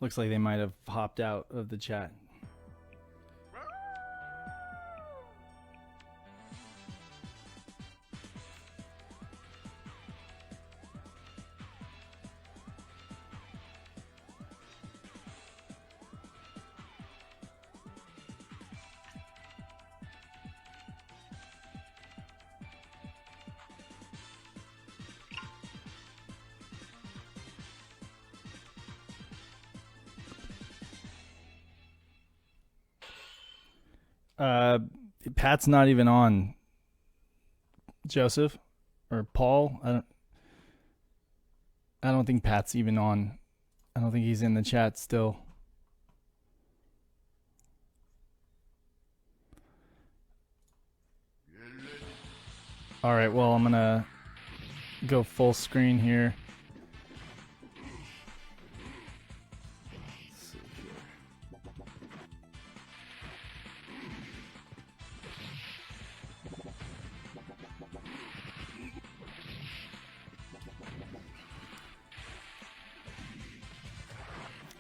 Looks like they might have hopped out of the chat. Pat's not even on. Joseph or Paul, I don't think Pat's even on. I don't think he's in the chat still. All right, well, I'm gonna go full screen here.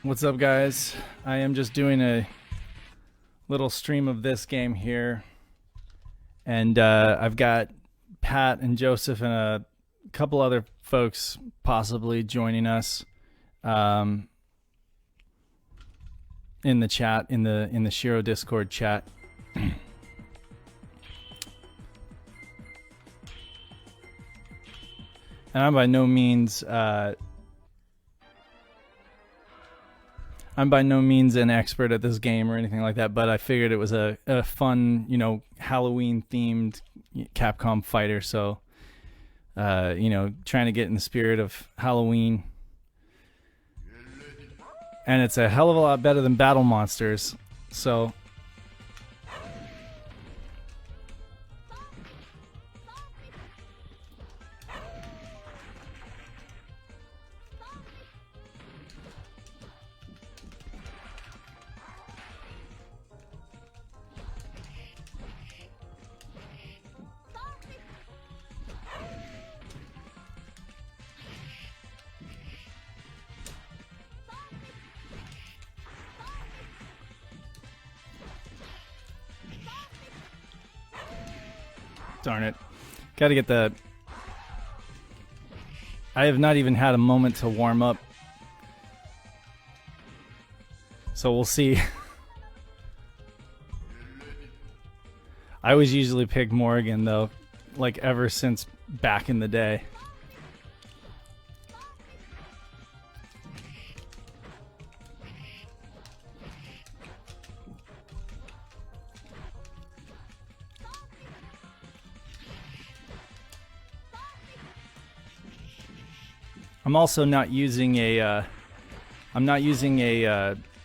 What's up, guys? I am just doing a little stream of this game here, and I've got Pat and Joseph and a couple other folks possibly joining us in the chat, in the Shiro Discord chat. And I'm by no means an expert at this game or anything like that, but I figured it was a fun, Halloween-themed Capcom fighter, so, trying to get in the spirit of Halloween. And it's a hell of a lot better than Battle Monsters, so... Darn it. Gotta get the... I have not even had a moment to warm up. So we'll see. I always usually pick Morrigan, though. Like, ever since back in the day. I'm also not using a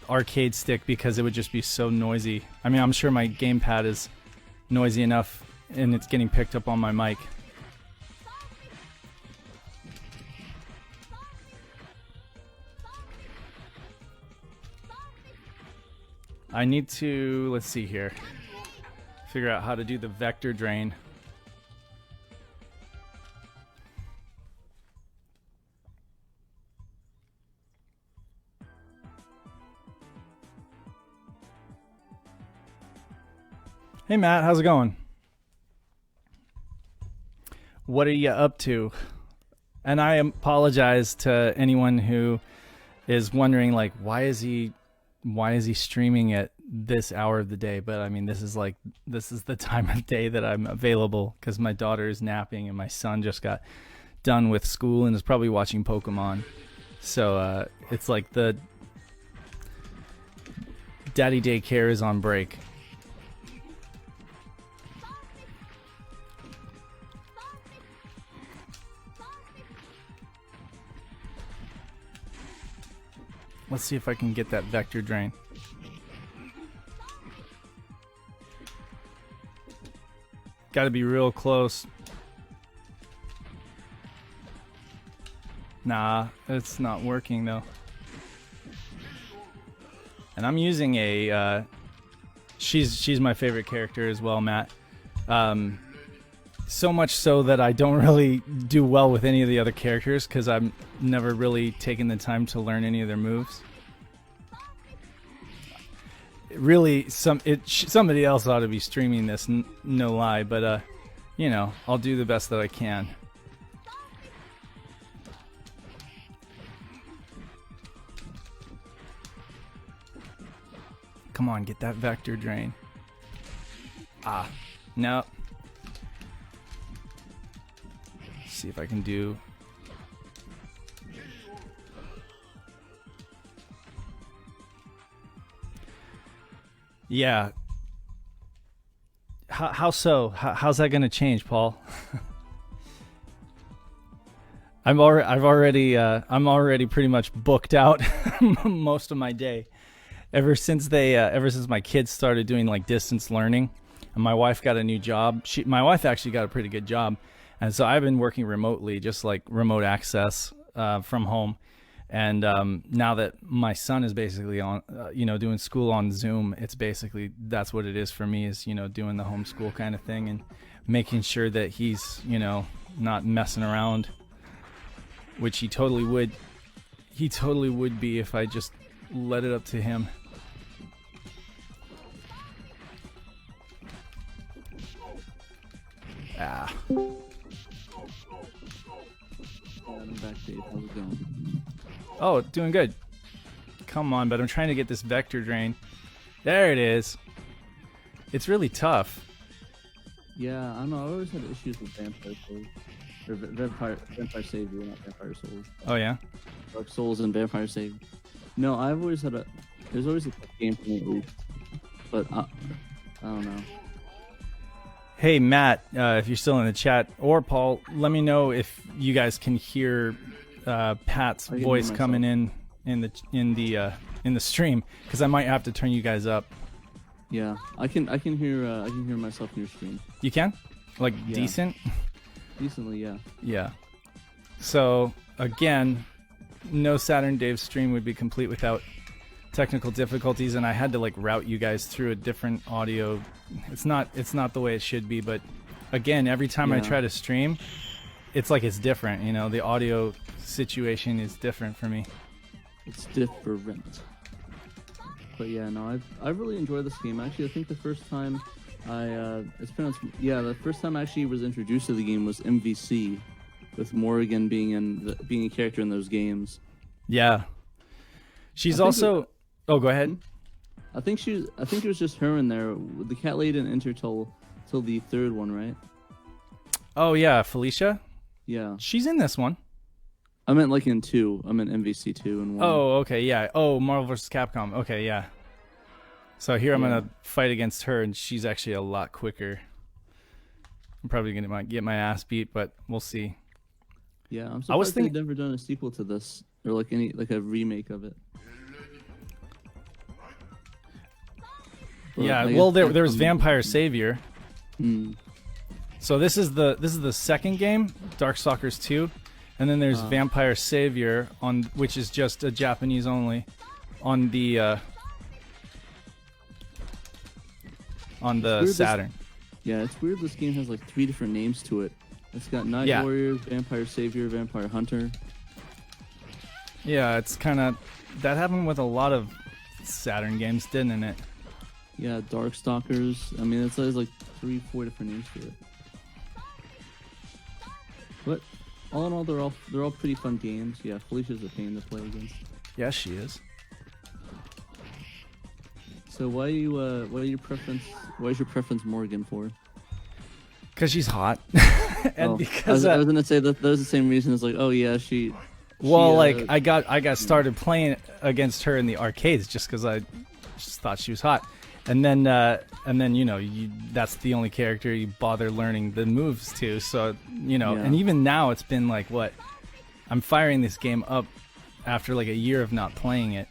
arcade stick because it would just be so noisy. I mean, I'm sure my gamepad is noisy enough and it's getting picked up on my mic. I need to, let's see here, figure out how to do the vector drain. Hey Matt, how's it going? What are you up to? And I apologize to anyone who is wondering, like, why is he streaming at this hour of the day? But I mean, this is the time of day that I'm available because my daughter is napping and my son just got done with school and is probably watching Pokemon. So it's like the daddy daycare is on break. Let's see if I can get that vector drain. Got to be real close. Nah, it's not working though. And I'm using a she's my favorite character as well, Matt. So much so that I don't really do well with any of the other characters because I'm never really taken the time to learn any of their moves. really somebody else ought to be streaming this, no lie, but you know, I'll do the best that I can. Come on, get that vector drain. Ah, no. See if I can do. Yeah. How so? How's that going to change, Paul? I'm already pretty much booked out most of my day. Ever since my kids started doing like distance learning, and my wife got a new job. My wife actually got a pretty good job, and so I've been working remotely, just like remote access from home. And now that my son is basically on, doing school on Zoom, it's basically that's what it is for me, is doing the homeschool kind of thing and making sure that he's not messing around, which he totally would. He totally would be if I just let it up to him. Ah. I'm back, Dave. How's it going? Oh, doing good. Come on, but I'm trying to get this vector drain. There it is. It's really tough. Yeah, I don't know. I always had issues with Vampire Souls. Or Vampire Savior, not Vampire Souls. Oh, yeah? Dark Souls and Vampire Savior. No, I've always had there's always a tough game for me at least. But I don't know. Hey, Matt, if you're still in the chat, or Paul, let me know if you guys can hear Pat's voice coming in the stream, because I might have to turn you guys up. Yeah, I can hear myself in your stream. You can? Like, yeah. Decent? Decently, yeah. Yeah. So, again, no Saturn Dave stream would be complete without technical difficulties, and I had to like route you guys through a different audio. It's not the way it should be, but again, every time I try to stream, it's like it's different, the audio situation is different for me. It's different. But yeah, no, I really enjoyed this game. Actually, I think the first time the first time I actually was introduced to the game was MVC, with Morrigan being a character in those games. Yeah. She's also oh, go ahead. I think it was just her in there. The cat lady didn't enter till the third one, right? Oh yeah, Felicia? Yeah. She's in this one. I meant like in 2. I meant MVC 2 and 1. Oh, okay, yeah. Oh, Marvel vs. Capcom. Okay, yeah. So here I'm going to fight against her, and she's actually a lot quicker. I'm probably going to get my ass beat, but we'll see. Yeah, I'm surprised they've never done a sequel to this, or like a remake of it. But yeah, well, there's Vampire Savior. Hmm. So this is the second game, Darkstalkers 2, and then there's Vampire Savior which is just a Japanese only on the Saturn. It's weird this game has like 3 different names to it. It's got Night Warriors, Vampire Savior, Vampire Hunter. Yeah, it's kind of that happened with a lot of Saturn games, didn't it? Yeah, Darkstalkers. I mean, it's like 3-4 different names to it. But all in all, they're all pretty fun games. Yeah, Felicia's a pain to play against. Yeah, she is. So what is your preference Morgan for? Because she's hot, and because I was gonna say that was the same reason as like, oh yeah, she. I got started playing against her in the arcades just because I just thought she was hot, and then that's the only character you bother learning the moves to. So and even now it's been like I'm firing this game up after like a year of not playing it.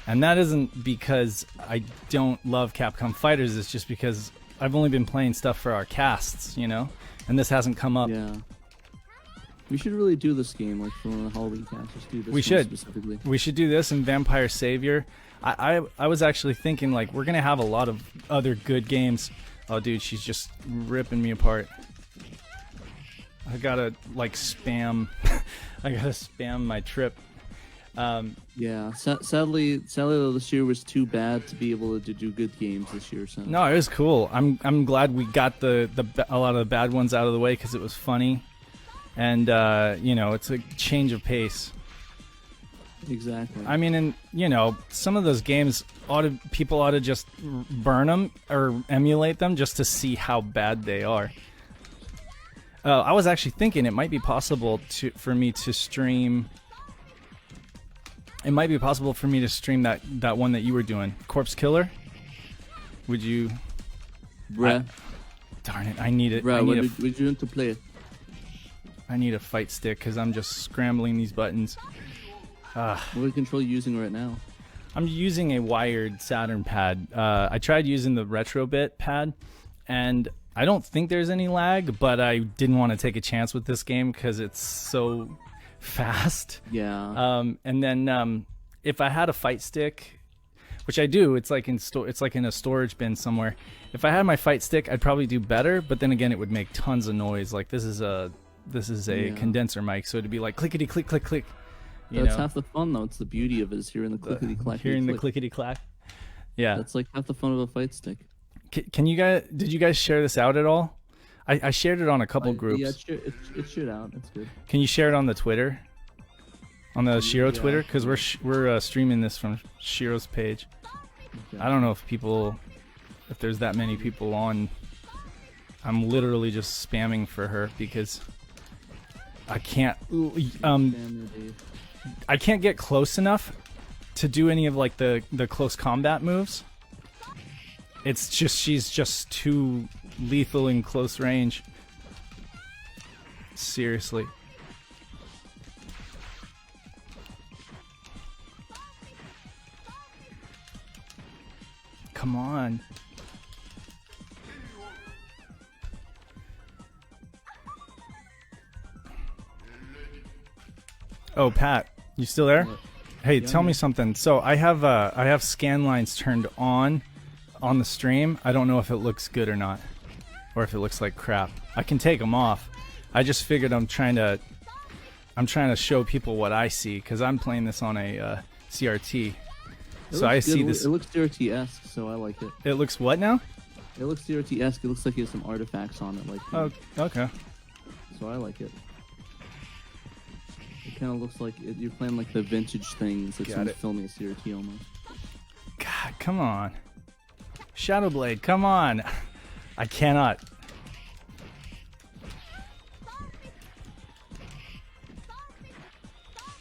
And that isn't because I don't love Capcom Fighters, it's just because I've only been playing stuff for our casts, and this hasn't come up. Yeah. We should really do this game, like for the Halloween cast. Just do this we should. Specifically. We should do this and Vampire Savior. I was actually thinking, like, we're going to have a lot of other good games. Oh, dude, she's just ripping me apart. I gotta, like, spam. I gotta spam my trip. Yeah, sadly though, this year was too bad to be able to do good games this year. So No, it was cool. I'm glad we got a lot of the bad ones out of the way because it was funny, and you know, it's a change of pace. exactly. I mean, and you know, some of those games people ought to just burn them or emulate them just to see how bad they are. I was actually thinking it might be possible for me to stream. It might be possible for me to stream that one that you were doing, Corpse Killer. Would you? Bruh. Darn it! I need it. Bruh, I need would you want to play it? I need a fight stick because I'm just scrambling these buttons. What control are you using right now? I'm using a wired Saturn pad. I tried using the Retrobit pad, and I don't think there's any lag, but I didn't want to take a chance with this game because it's so fast. Yeah. And then if I had a fight stick, which I do, it's like in a storage bin somewhere. If I had my fight stick, I'd probably do better. But then again, it would make tons of noise. Like this is a condenser mic, so it'd be like clickety click click click. That's half the fun, though. It's the beauty of it is hearing the clickety clack. Hearing the clickety clack. Yeah. That's like half the fun of a fight stick. Can you guys? Did you guys share this out at all? I shared it on a couple groups. Yeah, it should out. That's good. Can you share it on the Twitter? On the Shiro Twitter? Because we're streaming this from Shiro's page. Okay. I don't know if there's that many people on. I'm literally just spamming for her because I can't. I can't get close enough to do any of like the close combat moves. It's just she's just too lethal in close range. Seriously. Come on. Oh, Pat, you still there? Hey, tell me something. So I have scan lines turned on the stream. I don't know if it looks good or not, or if it looks like crap. I can take them off. I just figured I'm trying to show people what I see because I'm playing this on a CRT. So I see this. It looks CRT-esque, so I like it. It looks what now? It looks CRT-esque. It looks like there's some artifacts on it, like. Oh, okay. So I like it. It kind of looks like you're playing like the vintage things. Like someone's filming a CRT almost. God, come on. Shadowblade, come on. I cannot.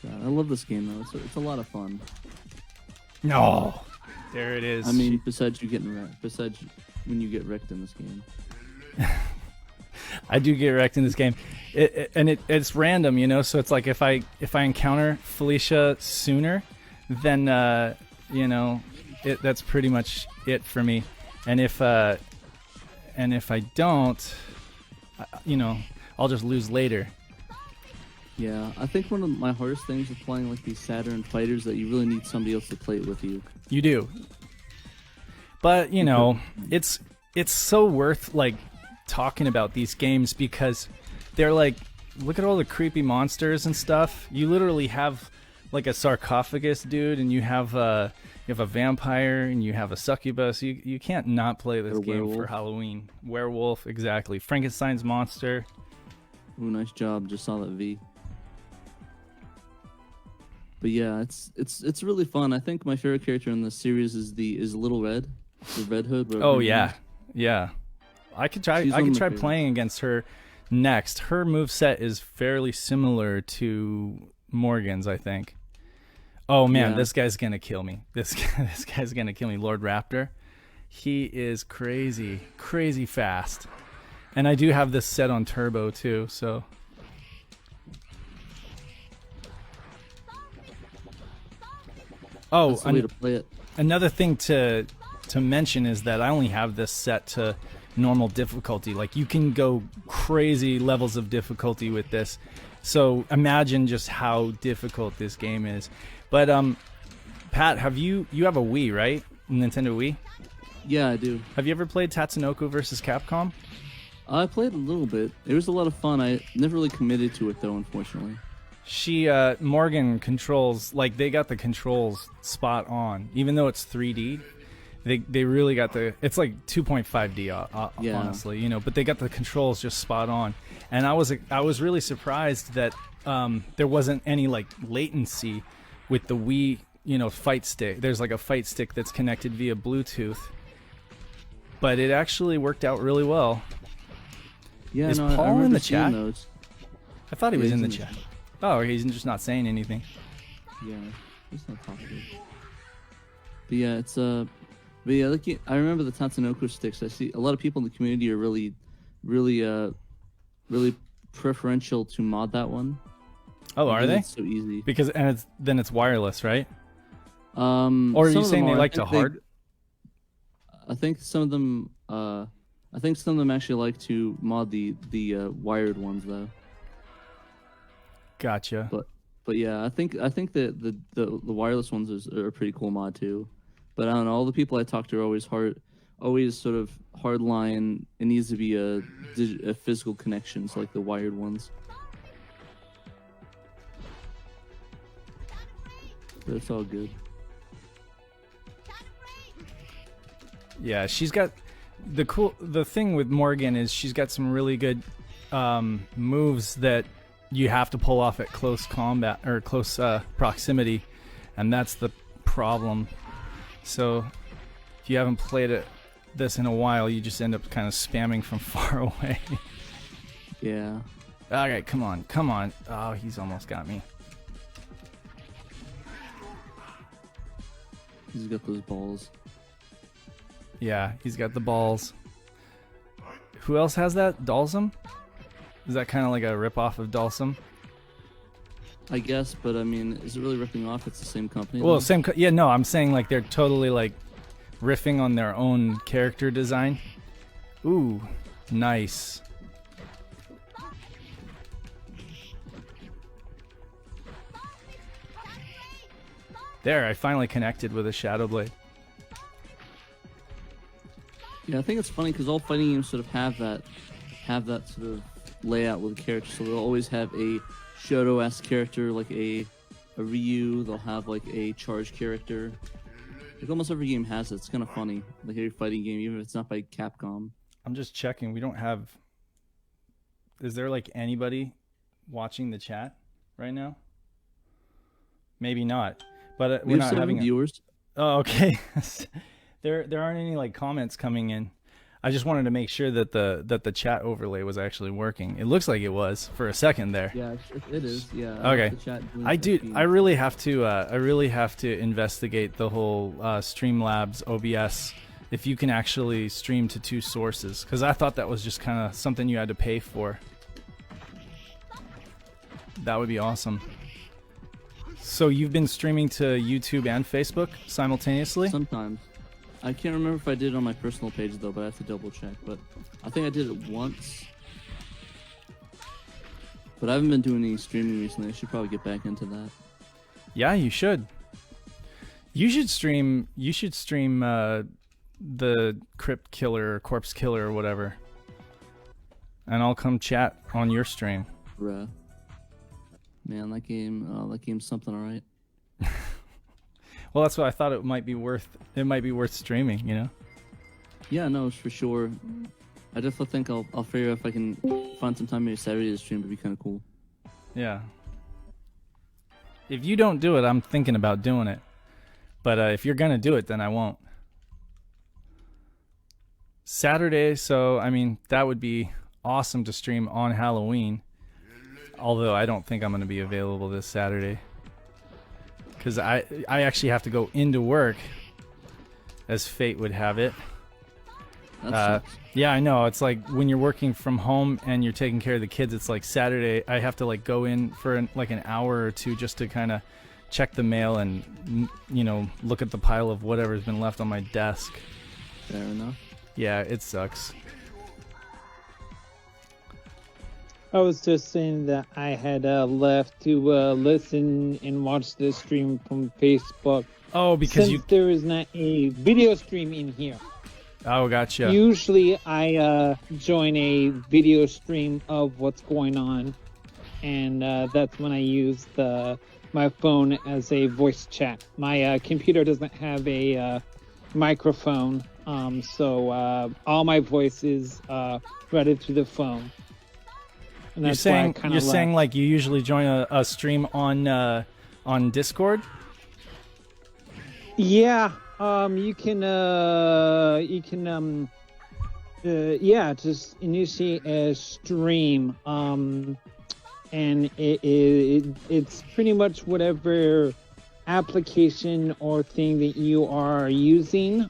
God, I love this game though. It's a lot of fun. No. There it is. I mean, besides you getting wrecked. Besides when you get wrecked in this game. I do get wrecked in this game, it's random, you know. So it's like if I encounter Felicia sooner, then you know, that's pretty much it for me. And if I don't, you know, I'll just lose later. Yeah, I think one of my hardest things with playing like these Saturn fighters that you really need somebody else to play it with you. You do, but you know, it's so worth like talking about these games because they're like, look at all the creepy monsters and stuff. You literally have like a sarcophagus dude, and you have a vampire, and you have a succubus. You can't not play this game for Halloween. Werewolf, exactly. Frankenstein's monster. Ooh, nice job. Just saw that V. But yeah, it's really fun. I think my favorite character in the series is Little Red, the Red Hood. Oh yeah, yeah. I could try playing against her next. Her moveset is fairly similar to Morgan's, I think. Oh man, this guy's gonna kill me. This guy's gonna kill me. Lord Raptor. He is crazy fast. And I do have this set on turbo too, so. Oh, that's the way to play it. Another thing to mention is that I only have this set to normal difficulty. Like, you can go crazy levels of difficulty with this, so imagine just how difficult this game is. But Pat, you have a Wii, right? Nintendo Wii? Yeah, I do. Have you ever played Tatsunoko versus Capcom? I played a little bit. It was a lot of fun. I never really committed to it though, unfortunately. Morgan controls, like, they got the controls spot on, even though it's 3D. They really got it's like 2.5D, Yeah. honestly, you know, but they got the controls just spot on. And I was really surprised that there wasn't any like latency with the Wii, you know, fight stick. There's like a fight stick that's connected via Bluetooth, but it actually worked out really well. Yeah, Is no, I Paul remember in the seeing chat? those. I thought he Yeah, was he's in the in the chat. chat. Oh, he's just not saying anything. Yeah, he's not talking. But yeah, it's but yeah, like I remember the Tatsunoko sticks. I see a lot of people in the community are really preferential to mod that one. Oh, are because they? It's so easy. Because then it's wireless, right? Or are some you of them saying they are. like to hard? I think some of them. I think some of them actually like to mod the wired ones though. Gotcha. But yeah, I think that the wireless ones are a pretty cool mod too. But I don't know. All the people I talk to are always sort of hardline. It needs to be a physical connection, so like the wired ones. But it's all good. Yeah, she's got the thing with Morgan is she's got some really good moves that you have to pull off at close combat or close proximity, and that's the problem. So if you haven't played this in a while, you just end up kind of spamming from far away. Yeah. Alright, come on. Oh, he's almost got me. He's got those balls. Yeah, he's got the balls. Who else has that? Dalsum? Is that kind of like a ripoff of Dalsum? I guess, but I mean, is it really ripping off? It's the same company. Well, though? yeah, no, I'm saying like they're totally like riffing on their own character design. Ooh, nice. There, I finally connected with a Shadow Blade. Yeah, I think it's funny because all fighting games sort of have that sort of layout with the characters. So they'll always have a Shoto-esque character, like a Ryu. They'll have like a charge character. Like almost every game has it. It's kind of funny. Like every fighting game, even if it's not by Capcom. I'm just checking. We don't have. Is there like anybody watching the chat right now? Maybe not. But we're not having viewers. Oh, okay. There aren't any like comments coming in. I just wanted to make sure that the chat overlay was actually working. It looks like it was for a second there. Yeah, it is. Yeah. Okay. The chat I really have to investigate the whole Streamlabs OBS if you can actually stream to two sources, because I thought that was just kind of something you had to pay for. That would be awesome. So you've been streaming to YouTube and Facebook simultaneously? Sometimes. I can't remember if I did it on my personal page though, but I have to double check. But I think I did it once. But I haven't been doing any streaming recently. I should probably get back into that. Yeah, you should. You should stream the Crypt Killer or Corpse Killer or whatever. And I'll come chat on your stream. Bruh. Man, that game's something, alright. Well, that's what I thought it might be worth streaming, you know? Yeah, no, for sure. I definitely think I'll figure out if I can find some time maybe Saturday to stream. It'd be kind of cool. Yeah. If you don't do it, I'm thinking about doing it. But if you're gonna do it, then I won't. Saturday, so I mean that would be awesome to stream on Halloween. Although I don't think I'm gonna be available this Saturday. Because I actually have to go into work, as fate would have it. Yeah, I know. It's like when you're working from home and you're taking care of the kids, it's like Saturday I have to like go in for like an hour or two just to kind of check the mail and, you know, look at the pile of whatever's been left on my desk. Fair enough. Yeah, it sucks. I was just saying that I had left to listen and watch the stream from Facebook. Oh, because since there is not a video stream in here. Oh, gotcha. Usually I join a video stream of what's going on, and that's when I use my phone as a voice chat. My computer doesn't have a microphone, so all my voice is routed through the phone. And You're that's why I saying kinda you're saying like you usually join a stream on Discord? Yeah, you can just initiate a stream, and it's pretty much whatever application or thing that you are using.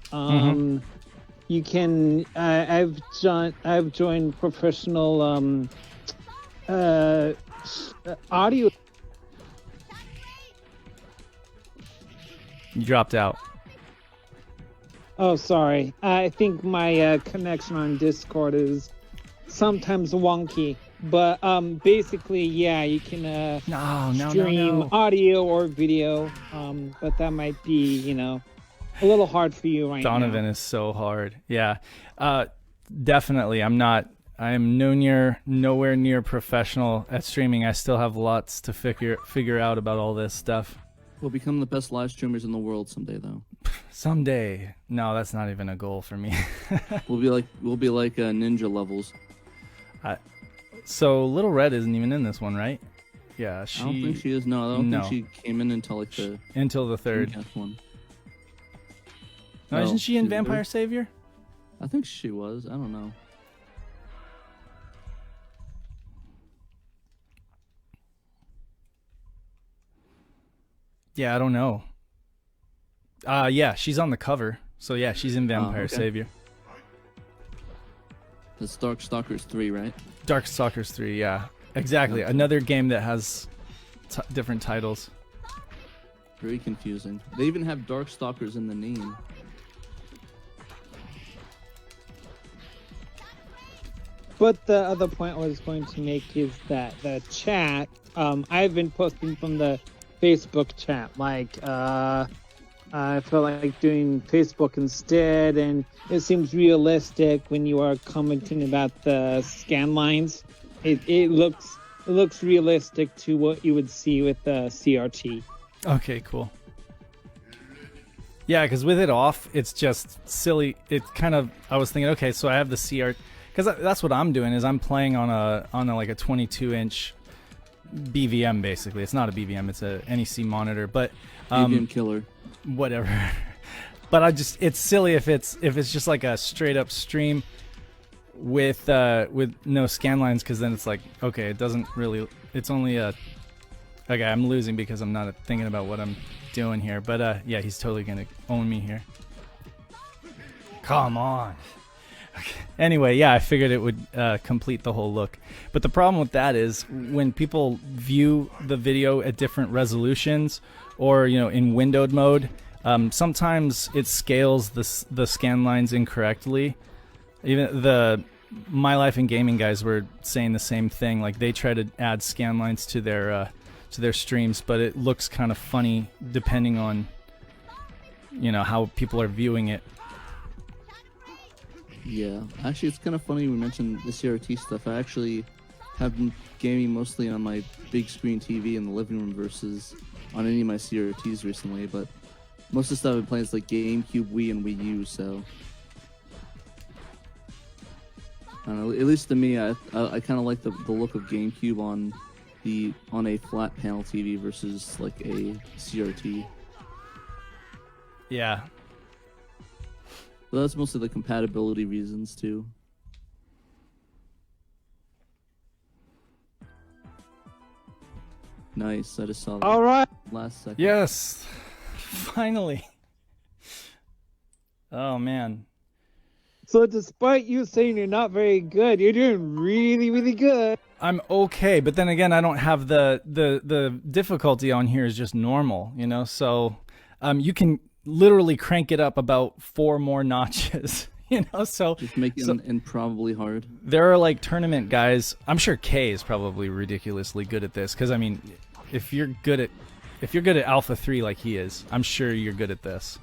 You can I've joined professional audio. You dropped out. Oh, sorry. I think my connection on Discord is sometimes wonky. But basically, yeah, you can stream audio or video. But that might be, a little hard for you right now. Donovan is so hard. Yeah. Definitely. I am nowhere near professional at streaming. I still have lots to figure out about all this stuff. We'll become the best live streamers in the world someday, though. Someday. No, that's not even a goal for me. We'll be like ninja levels. So Little Red isn't even in this one, right? Yeah, I don't think she is. No, I don't think she came in until the third one. No, isn't she in Vampire Savior? I think she was. I don't know. Yeah, I don't know. Yeah, she's on the cover. So yeah, she's in Vampire Savior. That's Darkstalkers 3, right? Darkstalkers 3, yeah. Exactly. Okay. Another game that has different titles. Very confusing. They even have Darkstalkers in the name. But the other point I was going to make is that the chat, I've been posting from the Facebook chat, like, I feel like doing Facebook instead, and it seems realistic when you are commenting about the scan lines. It looks realistic to what you would see with the CRT. Okay, cool. Yeah, because with it off, it's just silly. It kind of, I was thinking, okay, so I have the CRT, because that's what I'm doing, is I'm playing on a like a 22-inch BVM, basically. It's not a BVM, it's a NEC monitor, but BVM killer. Whatever. But it's silly if it's just like a straight up stream with no scan lines, because then it's like, okay, it doesn't really, it's only okay, I'm losing because I'm not thinking about what I'm doing here, but yeah, he's totally gonna own me here. Come on. Okay. Anyway, yeah, I figured it would complete the whole look. But the problem with that is when people view the video at different resolutions, or in windowed mode, sometimes it scales the scan lines incorrectly. Even the My Life in Gaming guys were saying the same thing. Like, they try to add scan lines to their streams, but it looks kind of funny depending on how people are viewing it. Yeah, actually, it's kind of funny we mentioned the CRT stuff. I actually have been gaming mostly on my big screen TV in the living room versus on any of my CRTs recently, but most of the stuff I've been playing is like GameCube, Wii, and Wii U, so I don't know, at least to me, I kind of like the look of GameCube on a flat panel TV versus like a CRT. Yeah. But that's mostly the compatibility reasons too. Nice, I just saw that. All right. Last second. Yes. Finally. Oh man. So despite you saying you're not very good, you're doing really, really good. I'm okay, but then again, I don't have the difficulty on here is just normal, so you can literally crank it up about 4 more notches, so just make it improbably hard. There are like tournament guys. I'm sure Kay is probably ridiculously good at this, because I mean, if you're good at Alpha 3 like he is, I'm sure you're good at this.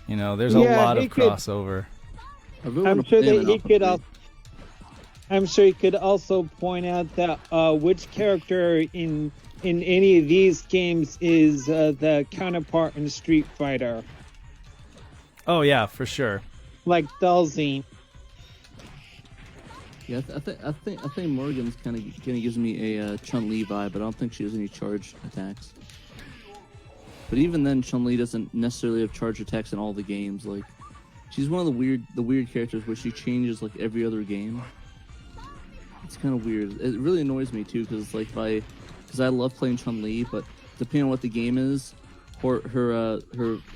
There's a lot of crossover. I'm sure that he could I'm sure you could also point out that which character in any of these games is the counterpart in Street Fighter, Oh yeah, for sure. like Dalzine. Yeah, I think Morgan's kind of gives me a Chun-Li vibe, but I don't think she has any charge attacks. But even then, Chun-Li doesn't necessarily have charge attacks in all the games. Like, she's one of the weird characters where she changes like every other game. It's kind of weird. It really annoys me too, because I love playing Chun-Li, but depending on what the game is, her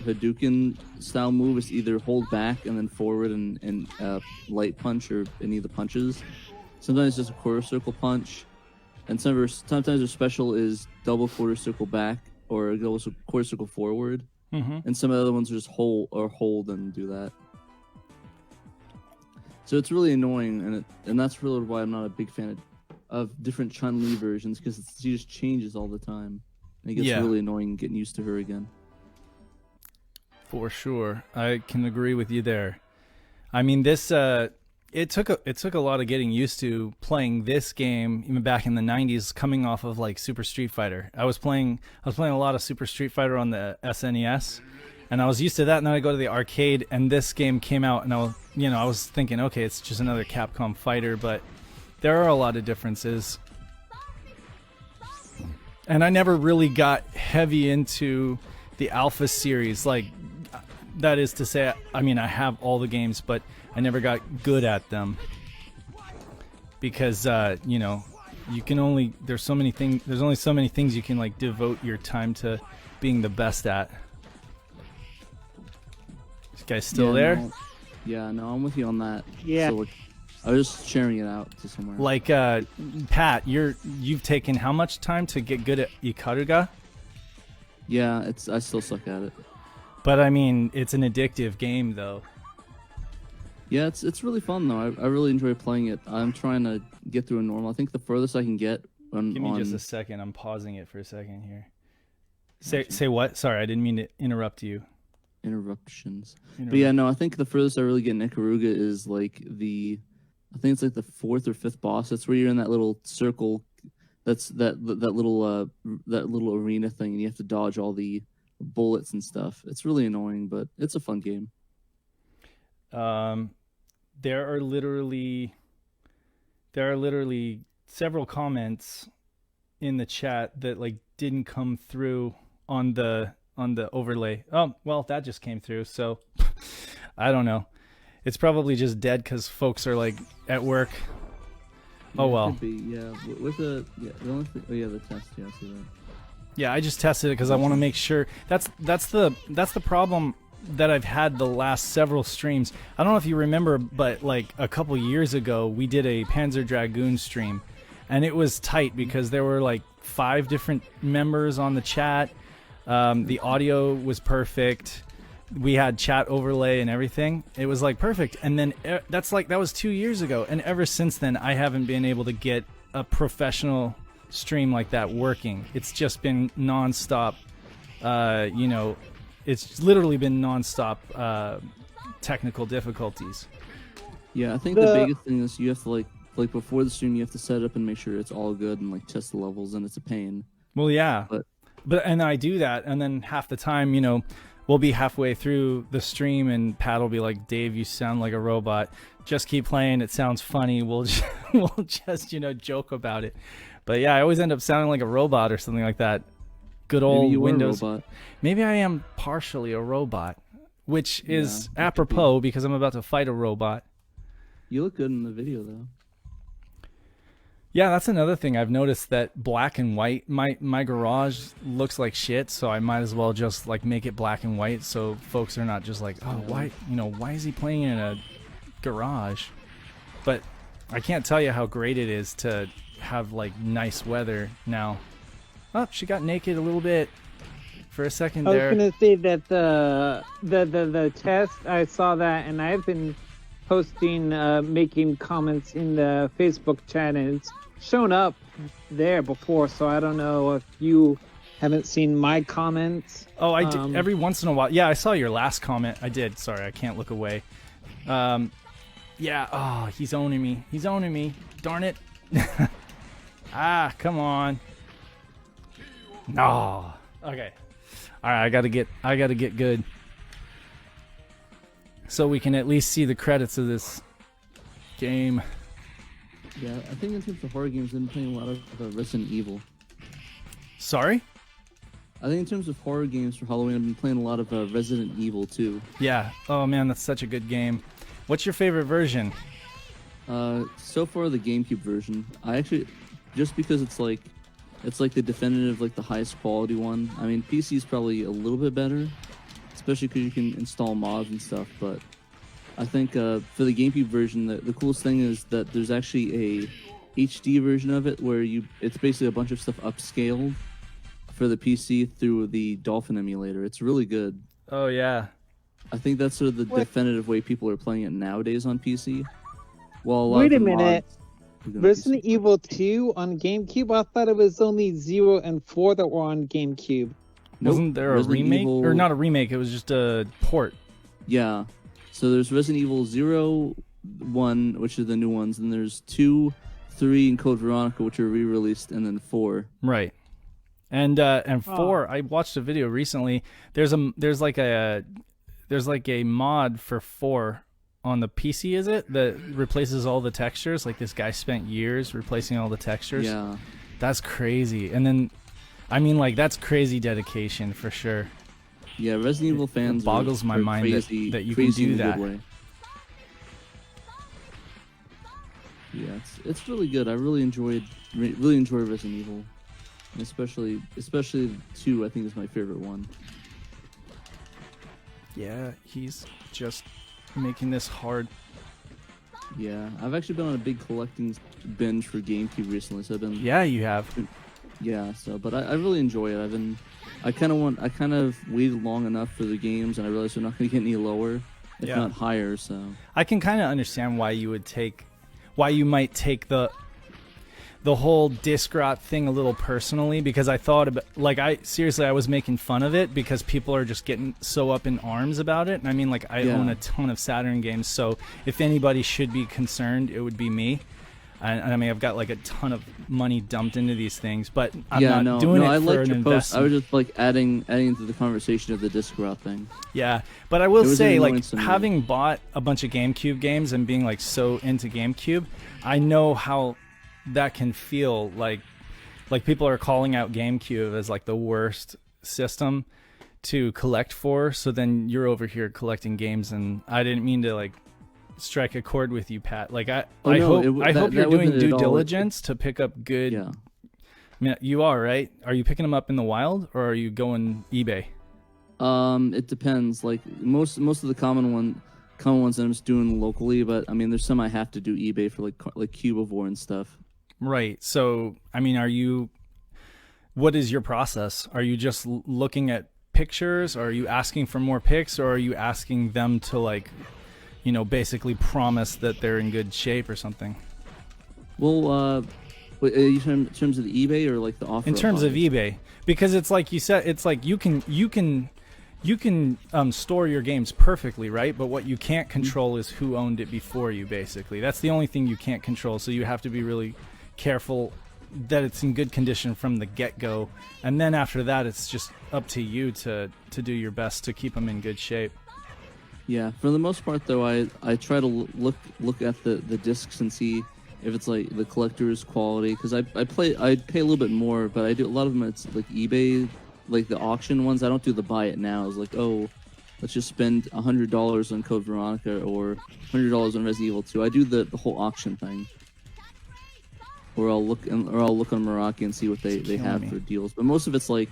Hadouken style move is either hold back and then forward and light punch or any of the punches. Sometimes just a quarter circle punch, and sometimes her special is double quarter circle back or double quarter circle forward. Mm-hmm. And some of the other ones are just hold and do that. So it's really annoying, and that's really why I'm not a big fan of different Chun-Li versions, because she just changes all the time. And it gets really annoying getting used to her again. For sure, I can agree with you there. I mean, this it took a lot of getting used to playing this game, even back in the '90s, coming off of like Super Street Fighter. I was playing a lot of Super Street Fighter on the SNES, and I was used to that. And then I go to the arcade, and this game came out, and I was thinking, okay, it's just another Capcom fighter, but there are a lot of differences. And I never really got heavy into the Alpha series, like, that is to say, I mean, I have all the games, but I never got good at them. Because, you can only, there's only so many things you can, like, devote your time to being the best at. This guy's still there? No, I'm with you on that. Yeah. So, I was just sharing it out to somewhere. Like, Pat, you've taken how much time to get good at Ikaruga? Yeah, I still suck at it. But I mean, it's an addictive game, though. Yeah, it's really fun though. I really enjoy playing it. I'm trying to get through a normal. I think the furthest I can get on. Give me just a second. I'm pausing it for a second here. Say what? Sorry, I didn't mean to interrupt you. Interruptions. But yeah, no, I think the furthest I really get in Ikaruga is like I think it's like the 4th or 5th boss. That's where you're in that little circle. That's that little arena thing, and you have to dodge all the bullets and stuff. It's really annoying, but it's a fun game. There are literally several comments in the chat that like didn't come through on the overlay. Oh, well, that just came through, so I don't know. It's probably just dead because folks are like at work. Yeah, oh well. Could be, yeah. With the only thing, the test. Yeah, I see that. Yeah, I just tested it because I want to make sure. That's the problem that I've had the last several streams. I don't know if you remember, but like a couple years ago, we did a Panzer Dragoon stream, and it was tight because there were like 5 different members on the chat. The audio was perfect. We had chat overlay and everything. It was like perfect. And then that was 2 years ago, and ever since then, I haven't been able to get a professional stream like that working. It's just been nonstop. It's literally been nonstop technical difficulties. Yeah, I think the biggest thing is you have to like before the stream you have to set it up and make sure it's all good and like test the levels, and it's a pain. Well, yeah, but and I do that, and then half the time, we'll be halfway through the stream, and Pat will be like, "Dave, you sound like a robot. Just keep playing. It sounds funny. We'll just joke about it." But yeah, I always end up sounding like a robot or something like that. Good old Maybe you Windows. Are a robot. Maybe I am partially a robot, which is apropos because I'm about to fight a robot. You look good in the video, though. Yeah, that's another thing I've noticed, that black and white. My garage looks like shit, so I might as well just like make it black and white, so folks are not just like, oh, why is he playing in a garage? But I can't tell you how great it is to have like nice weather now. Oh, she got naked a little bit for a second there. I was gonna say that the test, I saw that, and I've been posting, making comments in the Facebook chat, and it's shown up there before. So I don't know if you haven't seen my comments. Oh, I did every once in a while. Yeah, I saw your last comment. I did. Sorry, I can't look away. Yeah. Oh, he's owning me. He's owning me. Darn it. Ah, come on. No. Okay. All right, I gotta get good. So we can at least see the credits of this game. Yeah, I think in terms of horror games, I've been playing a lot of Resident Evil. Sorry? I think in terms of horror games for Halloween, I've been playing a lot of Resident Evil too. Yeah. Oh man, that's such a good game. What's your favorite version? So far the GameCube version. I actually, just because it's like the definitive, like the highest quality one. I mean, PC is probably a little bit better, especially because you can install mods and stuff. But I think for the GameCube version, the coolest thing is that there's actually a HD version of it where it's basically a bunch of stuff upscaled for the PC through the Dolphin emulator. It's really good. Oh yeah. I think that's sort of the definitive way people are playing it nowadays on PC. Well, Wait a minute. Resident Evil 2 on GameCube? I thought it was only 0 and 4 that were on GameCube. Nope. Wasn't there a Resident remake? Evil... Or not a remake, it was just a port. Yeah. So there's Resident Evil 0, 1, which are the new ones, and there's 2, 3, and Code Veronica, which are re-released, and then 4. Right. And 4, I watched a video recently. There's like a mod for 4 on the PC, is it? That replaces all the textures. Like this guy spent years replacing all the textures. Yeah. That's crazy. And then, I mean, like, that's crazy dedication for sure. Yeah, Resident Evil fans it boggles my mind crazy, that you can do that. Yeah, it's really good. I really enjoy Resident Evil, and especially 2. I think is my favorite one. Yeah, he's just making this hard. Yeah, I've actually been on a big collecting binge for GameCube recently, so I've been. Yeah, you have. Yeah, so but I really enjoy it. I kind of waited long enough for the games, and I realized they're not going to get any lower, if not higher. So I can kind of understand why you might take the whole disc rot thing a little personally, because I thought about, like, I was making fun of it because people are just getting so up in arms about it. And I mean, like, I own a ton of Saturn games, so if anybody should be concerned, it would be me. And I mean, I've got like a ton of money dumped into these things, but I'm not doing it for an investment. I was just like adding to the conversation of the disc rot thing. Yeah, but I will say, like, having bought a bunch of GameCube games and being like so into GameCube, I know how that can feel. Like people are calling out GameCube as like the worst system to collect for. So then you're over here collecting games, and I didn't mean to like strike a chord with you, Pat. Like I hope you're doing due diligence to pick up good. Yeah. I mean, you are, right? Are you picking them up in the wild, or are you going eBay? It depends. Like most of the common ones I'm just doing locally, but I mean, there's some I have to do eBay for, like Cubivore and stuff. Right. So, I mean, what is your process? Are you just looking at pictures? Or are you asking for more pics, or are you asking them to, like, you know, basically promise that they're in good shape or something? Well, in terms of the eBay or like the offer? In terms of eBay, because it's like you said, it's like you can store your games perfectly, right? But what you can't control is who owned it before you. Basically, that's the only thing you can't control. So you have to be really careful that it's in good condition from the get-go, and then after that, it's just up to you to do your best to keep them in good shape. Yeah, for the most part, though, I try to look at the discs and see if it's like the collector's quality, because I pay a little bit more, but I do a lot of them. It's like eBay, like the auction ones. I don't do the buy it now. It's like, oh, let's just spend $100 on Code Veronica or $100 on Resident Evil 2. I do the whole auction thing, or I'll look on Meraki and see what they have for deals. But most of it's like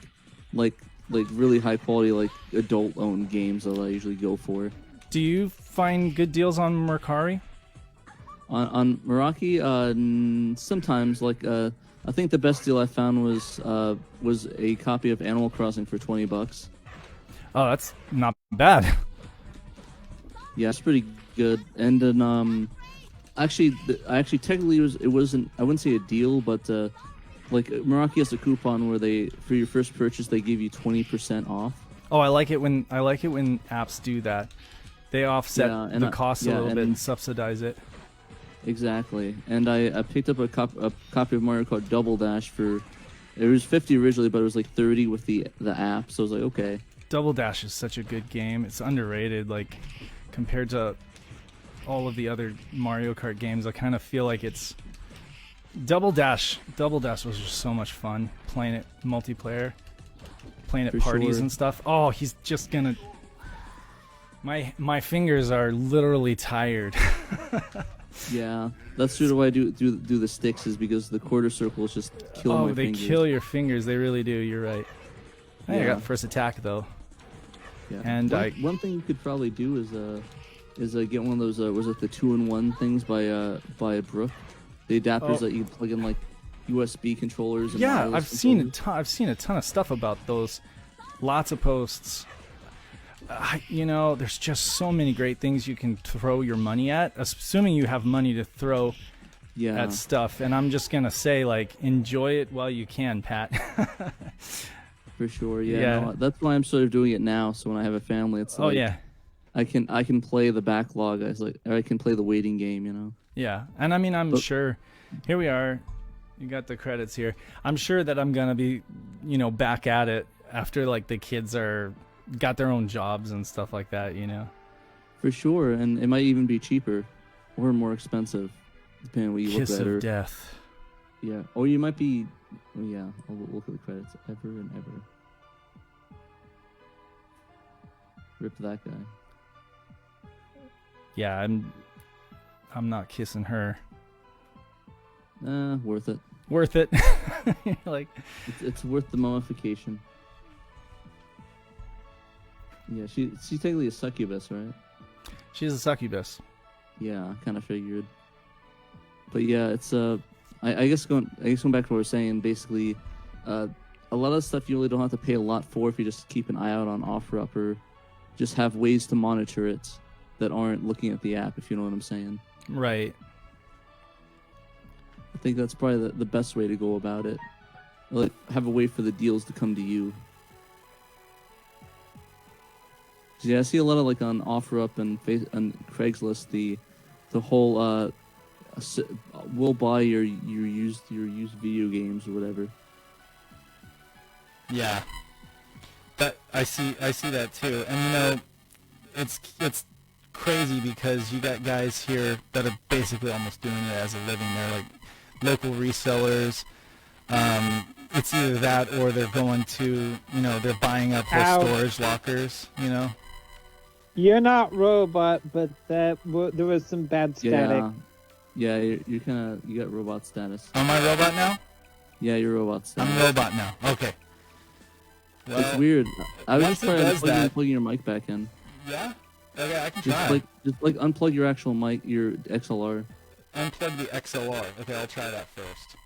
really high quality, like adult owned games that I usually go for. Do you find good deals on Mercari? On Meraki, sometimes. Like I think the best deal I found was a copy of Animal Crossing for $20. Oh, that's not bad. Yeah, it's pretty good. And then actually technically it wasn't. I wouldn't say a deal, but like Meraki has a coupon where for your first purchase they give you 20% off. Oh, I like it when apps do that. They offset Yeah, and the cost a little bit and and subsidize it. exactly. And I picked up a copy of Mario Kart Double Dash for. It was 50 originally, but it was like 30 with the app. So I was like, okay. Double Dash is such a good game. It's underrated, like compared to all of the other Mario Kart games. I kind of feel like it's Double Dash. Double Dash was just so much fun playing it multiplayer, playing at For parties sure. and stuff. Oh, he's just gonna. My fingers are literally tired. Yeah, that's sort of why I do the sticks, is because the quarter circles just kill Oh, my they fingers. kill your fingers. They really do. You're right. Hey, I Yeah. got first attack though. Yeah. And one thing you could probably do is get one of those was it the 2-in-1 things by Brook, the adapters that you plug in like USB controllers. And Yeah, wireless I've seen controllers. I've seen a ton of stuff about those. Lots of posts. There's just so many great things you can throw your money at, assuming you have money to throw Yeah. at stuff. And I'm just gonna say, like, enjoy it while you can, Pat. For sure. Yeah. Yeah. No, that's why I'm sort of doing it now. So when I have a family, it's Oh like yeah, I can play the backlog. Or I can play the waiting game. You know. yeah. And I mean, I'm But- sure. Here we are. You got the credits here. I'm sure that I'm gonna be, back at it after like the kids got their own jobs and stuff like that. For sure, and it might even be cheaper or more expensive, depending on what you Kiss look at. of death. Yeah, or you might be. Oh, yeah, I'll look at the credits. Ever and ever. Rip that guy. Yeah, I'm not kissing her. Worth it. Worth it. Like, It's worth the mummification. Yeah, she's technically a succubus, right? she's a succubus. Yeah, I kind of figured. But yeah, it's I guess going back to what we're saying, basically, a lot of stuff you really don't have to pay a lot for if you just keep an eye out on OfferUp or just have ways to monitor it that aren't looking at the app, if you know what I'm saying. Right. I think that's probably the best way to go about it. Like, have a way for the deals to come to you. Yeah, I see a lot of like on OfferUp and Craigslist the whole we'll buy your used video games or whatever. Yeah. That I see that too. And it's crazy because you got guys here that are basically almost doing it as a living. They're like local resellers. It's either that or they're going to, they're buying up the Ow. storage lockers, You're not robot, but there was some bad static. Yeah, you're kind of, you got robot status. Am I robot now? Yeah, you're robot status. I'm robot now. Okay. Well, It's weird. I was once just it trying to does that- plug your mic back in. Yeah? Okay, I can Just try. like unplug your actual mic, your XLR. Unplug the XLR. Okay, I'll try that first.